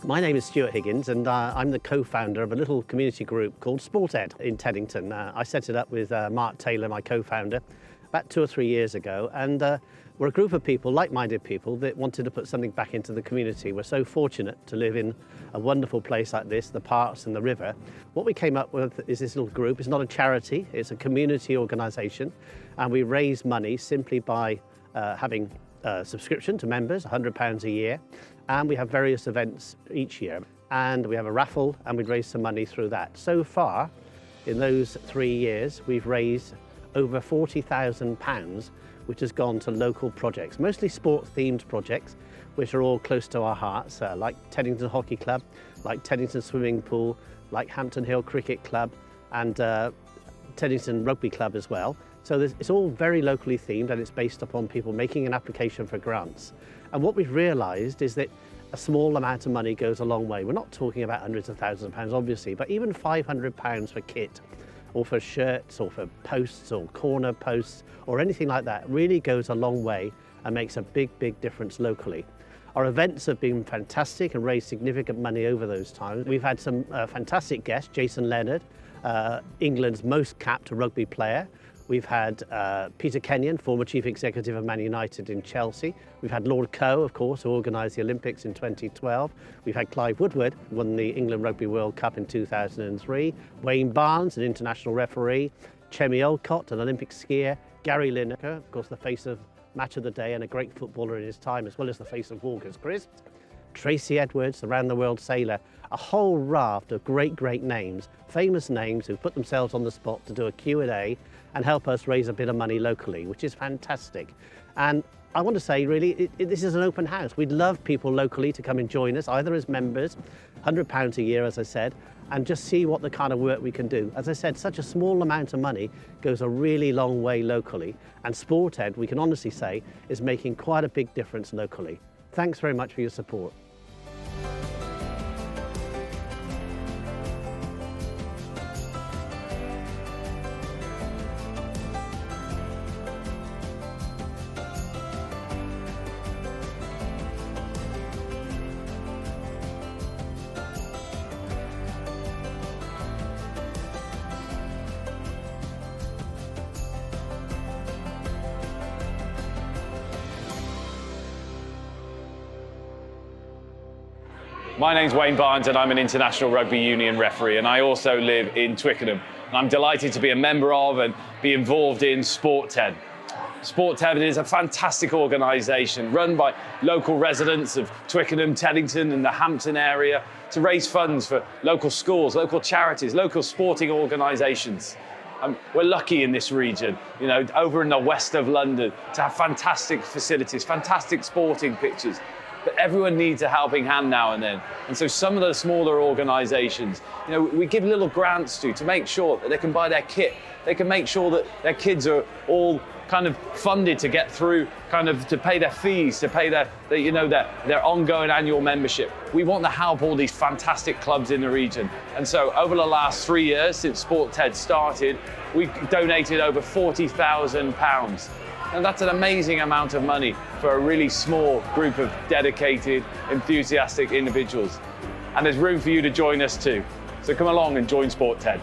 My name is Stuart Higgins and I'm the co-founder of a little community group called SporTedd in Teddington. I set it up with Mark Taylor, my co-founder, about 2 or 3 years ago, and we're a group of people, like-minded people, that wanted to put something back into the community. We're so fortunate to live in a wonderful place like this, the parks and the river. What we came up with is this little group. It's not a charity, it's a community organisation, and we raise money simply by having a subscription to members, £100 a year, and we have various events each year, and we have a raffle, and we'd raise some money through that. So far, in those 3 years, we've raised over £40,000, which has gone to local projects, mostly sport-themed projects, which are all close to our hearts, like Teddington Hockey Club, like Teddington Swimming Pool, like Hampton Hill Cricket Club, and Teddington Rugby Club as well. So it's all very locally themed, and it's based upon people making an application for grants. And what we've realised is that a small amount of money goes a long way. We're not talking about hundreds of thousands of pounds, obviously, but even £500 for kit, or for shirts, or for posts, or corner posts, or anything like that really goes a long way and makes a big, big difference locally. Our events have been fantastic and raised significant money over those times. We've had some fantastic guests, Jason Leonard, England's most capped rugby player. We've had Peter Kenyon, former Chief Executive of Man United in Chelsea. We've had Lord Coe, of course, who organised the Olympics in 2012. We've had Clive Woodward, who won the England Rugby World Cup in 2003. Wayne Barnes, an international referee. Chemi Olcott, an Olympic skier. Gary Lineker, of course, the face of Match of the Day and a great footballer in his time, as well as the face of Walker's Crisps. Tracy Edwards, the round-the-world sailor. A whole raft of great names, famous names who put themselves on the spot to do a Q&A and help us raise a bit of money locally, which is fantastic. And I want to say, really, this is an open house. We'd love people locally to come and join us, either as members, £100 a year, as I said, and just see what the kind of work we can do. As I said, such a small amount of money goes a really long way locally, and SporTedd, we can honestly say, is making quite a big difference locally. Thanks very much for your support. My name's Wayne Barnes and I'm an International Rugby Union referee, and I also live in Twickenham. And I'm delighted to be a member of and be involved in SporTedd. SporTedd is a fantastic organisation run by local residents of Twickenham, Teddington and the Hampton area to raise funds for local schools, local charities, local sporting organisations. We're lucky in this region, you know, over in the west of London, to have fantastic facilities, fantastic sporting pitches. But everyone needs a helping hand now and then. And so some of the smaller organisations, you know, we give little grants to make sure that they can buy their kit. They can make sure that their kids are all kind of funded to get through, kind of to pay their fees, to pay their ongoing annual membership. We want to help all these fantastic clubs in the region. And so over the last 3 years since SporTedd started, we've donated over £40,000. And that's an amazing amount of money for a really small group of dedicated, enthusiastic individuals. And there's room for you to join us too. So come along and join SporTedd.